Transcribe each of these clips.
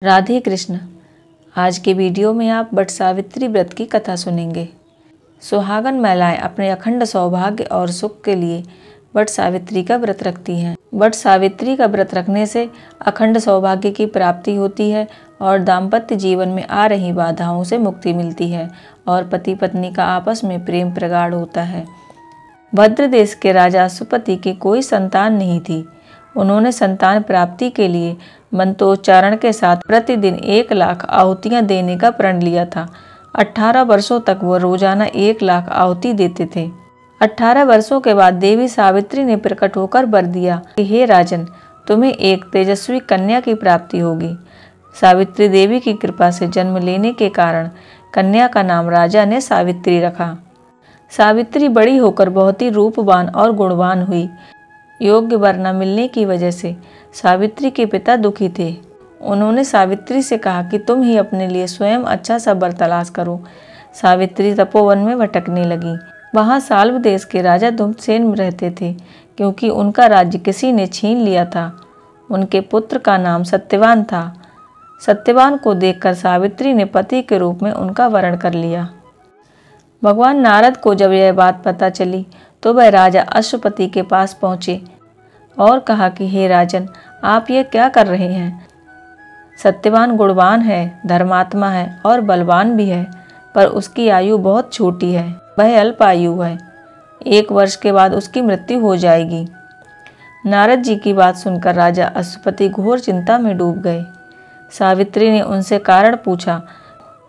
राधे कृष्ण। आज के वीडियो में आप वट सावित्री व्रत की कथा सुनेंगे। सुहागन महिलाएं अपने अखंड सौभाग्य और सुख के लिए वट सावित्री का व्रत रखती हैं। वट सावित्री का व्रत रखने से अखंड सौभाग्य की प्राप्ति होती है और दाम्पत्य जीवन में आ रही बाधाओं से मुक्ति मिलती है और पति पत्नी का आपस में प्रेम प्रगाढ़ होता है। भद्र देश के राजा अश्वपति की कोई संतान नहीं थी। उन्होंने संतान प्राप्ति के लिए मंत्रोच्चारण के साथ प्रतिदिन 1 लाख आहुतियां देने का प्रण लिया था। 18 वर्षों तक वो रोजाना 1 लाख आहुति देते थे। 18 वर्षों के बाद देवी सावित्री ने प्रकट होकर वर दिया कि हे राजन, तुम्हें एक तेजस्वी कन्या की प्राप्ति होगी। सावित्री देवी की कृपा से जन्म लेने के कारण कन्या का नाम राजा ने सावित्री रखा। सावित्री बड़ी होकर बहुत ही रूपवान और गुणवान हुई। योग्य वर न मिलने की वजह से सावित्री के पिता दुखी थे। उन्होंने सावित्री से कहा कि तुम ही अपने लिए स्वयं अच्छा सा वर तलाश करो। सावित्री तपोवन में भटकने लगी। वहां साल्व देश के राजा धूम्रसेन रहते थे, क्योंकि उनका राज्य किसी ने छीन लिया था। उनके पुत्र का नाम सत्यवान था। सत्यवान को देखकर सावित्री ने पति के रूप में उनका वरण कर लिया। भगवान नारद को जब यह बात पता चली तो वह राजा अश्वपति के पास पहुँचे और कहा कि हे राजन, आप ये क्या कर रहे हैं? सत्यवान गुणवान है, धर्मात्मा है और बलवान भी है, पर उसकी आयु बहुत छोटी है। वह अल्प आयु है। 1 वर्ष के बाद उसकी मृत्यु हो जाएगी। नारद जी की बात सुनकर राजा अश्वपति घोर चिंता में डूब गए। सावित्री ने उनसे कारण पूछा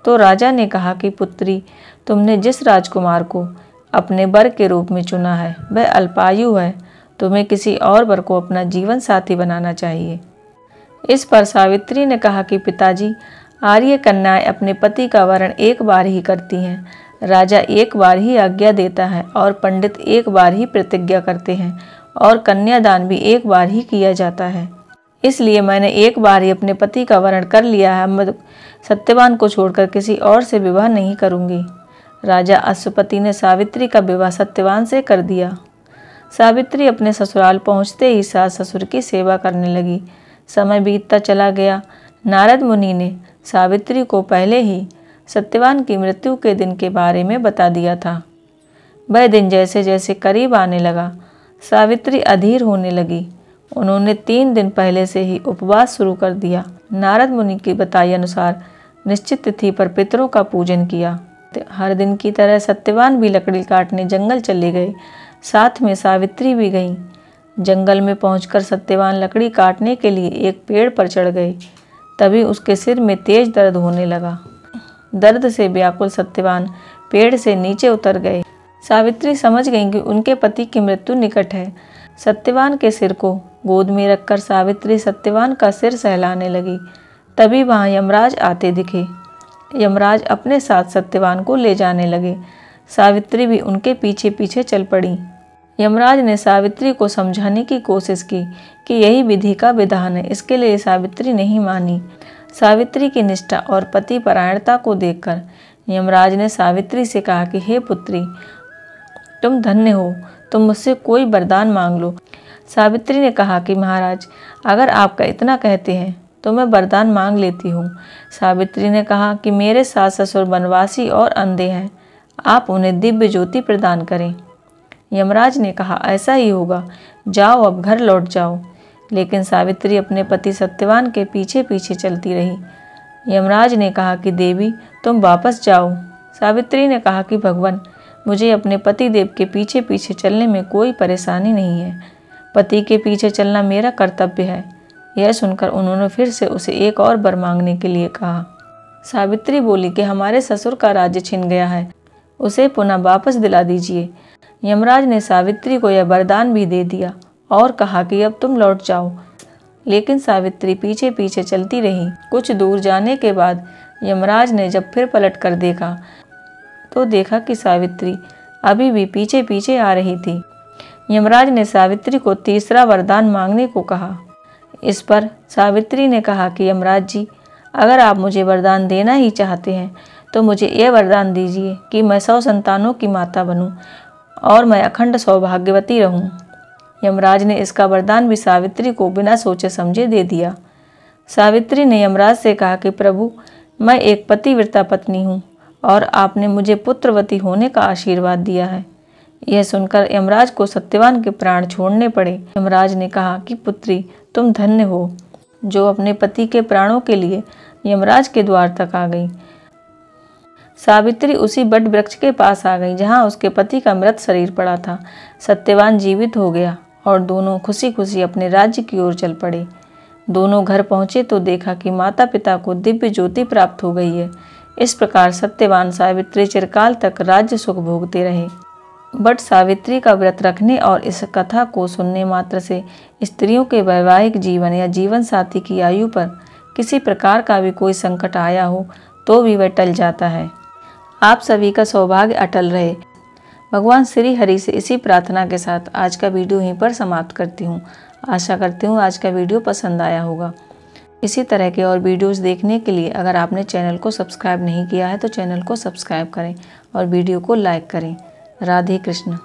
तो राजा ने कहा कि पुत्री, तुमने जिस राजकुमार को अपने वर के रूप में चुना है वह अल्पायु है। तुम्हें किसी और वर को अपना जीवन साथी बनाना चाहिए। इस पर सावित्री ने कहा कि पिताजी, आर्य कन्याएं अपने पति का वरण 1 बार ही करती हैं। राजा 1 बार ही आज्ञा देता है और पंडित 1 बार ही प्रतिज्ञा करते हैं और कन्यादान भी 1 बार ही किया जाता है। इसलिए मैंने 1 बार ही अपने पति का वरण कर लिया है। मैं सत्यवान को छोड़कर किसी और से विवाह नहीं करूंगी। राजा अश्वपति ने सावित्री का विवाह सत्यवान से कर दिया। सावित्री अपने ससुराल पहुंचते ही सास ससुर की सेवा करने लगी। समय बीतता चला गया। नारद मुनि ने सावित्री को पहले ही सत्यवान की मृत्यु के दिन के बारे में बता दिया था। वह दिन जैसे जैसे करीब आने लगा, सावित्री अधीर होने लगी। उन्होंने 3 दिन पहले से ही उपवास शुरू कर दिया। नारद मुनि की बताई अनुसार निश्चित तिथि पर पितरों का पूजन किया। हर दिन की तरह सत्यवान भी लकड़ी काटने जंगल चले गए। साथ में सावित्री भी गईं। जंगल में पहुंचकर सत्यवान लकड़ी काटने के लिए एक पेड़ पर चढ़ गए। तभी उसके सिर में तेज दर्द होने लगा। दर्द से व्याकुल सत्यवान पेड़ से नीचे उतर गए। सावित्री समझ गईं कि उनके पति की मृत्यु निकट है। सत्यवान के सिर को गोद में रखकर सावित्री सत्यवान का सिर सहलाने लगी। तभी वहां यमराज आते दिखे। यमराज अपने साथ सत्यवान को ले जाने लगे। सावित्री भी उनके पीछे पीछे चल पड़ी। यमराज ने सावित्री को समझाने की कोशिश की कि यही विधि का विधान है। इसके लिए सावित्री नहीं मानी। सावित्री की निष्ठा और पति परायणता को देखकर यमराज ने सावित्री से कहा कि हे पुत्री, तुम धन्य हो, तुम मुझसे कोई वरदान मांग लो। सावित्री ने कहा कि महाराज, अगर आपका इतना कहते हैं तो मैं वरदान मांग लेती हूँ। सावित्री ने कहा कि मेरे सास ससुर वनवासी और अंधे हैं, आप उन्हें दिव्य ज्योति प्रदान करें। यमराज ने कहा ऐसा ही होगा, जाओ अब घर लौट जाओ। लेकिन सावित्री अपने पति सत्यवान के पीछे पीछे चलती रही। यमराज ने कहा कि देवी, तुम वापस जाओ। सावित्री ने कहा कि भगवान, मुझे अपने पति देव के पीछे पीछे चलने में कोई परेशानी नहीं है। पति के पीछे चलना मेरा कर्तव्य है। यह सुनकर उन्होंने फिर से उसे एक और वर मांगने के लिए कहा। सावित्री बोली कि हमारे ससुर का राज्य छिन गया है, उसे पुनः वापस दिला दीजिए। यमराज ने सावित्री को यह वरदान भी दे दिया और कहा कि अब तुम लौट जाओ। लेकिन सावित्री पीछे पीछे चलती रही। कुछ दूर जाने के बाद यमराज ने जब फिर पलट कर देखा तो देखा कि सावित्री अभी भी पीछे पीछे आ रही थी। यमराज ने सावित्री को तीसरा वरदान मांगने को कहा। इस पर सावित्री ने कहा कि यमराज जी, अगर आप मुझे वरदान देना ही चाहते हैं तो मुझे यह वरदान दीजिए कि मैं 100 संतानों की माता बनूं और मैं अखंड सौभाग्यवती रहूं। यमराज ने इसका वरदान भी सावित्री को बिना सोचे समझे दे दिया। सावित्री ने यमराज से कहा कि प्रभु, मैं एक पतिव्रता पत्नी हूँ और आपने मुझे पुत्रवती होने का आशीर्वाद दिया है। यह सुनकर यमराज को सत्यवान के प्राण छोड़ने पड़े। यमराज ने कहा कि पुत्री, तुम धन्य हो जो अपने पति के प्राणों के लिए यमराज के द्वार तक आ गई। सावित्री उसी बट वृक्ष के पास आ गई जहाँ उसके पति का मृत शरीर पड़ा था। सत्यवान जीवित हो गया और दोनों खुशी खुशी अपने राज्य की ओर चल पड़े। दोनों घर पहुँचे तो देखा कि माता पिता को दिव्य ज्योति प्राप्त हो गई है। इस प्रकार सत्यवान सावित्री चिरकाल तक राज्य सुख भोगते रहे। बट सावित्री का व्रत रखने और इस कथा को सुनने मात्र से स्त्रियों के वैवाहिक जीवन या जीवन साथी की आयु पर किसी प्रकार का भी कोई संकट आया हो तो भी वह टल जाता है। आप सभी का सौभाग्य अटल रहे। भगवान श्री हरि से इसी प्रार्थना के साथ आज का वीडियो यहीं पर समाप्त करती हूँ। आशा करती हूँ आज का वीडियो पसंद आया होगा। इसी तरह के और वीडियोस देखने के लिए अगर आपने चैनल को सब्सक्राइब नहीं किया है तो चैनल को सब्सक्राइब करें और वीडियो को लाइक करें। राधे कृष्ण।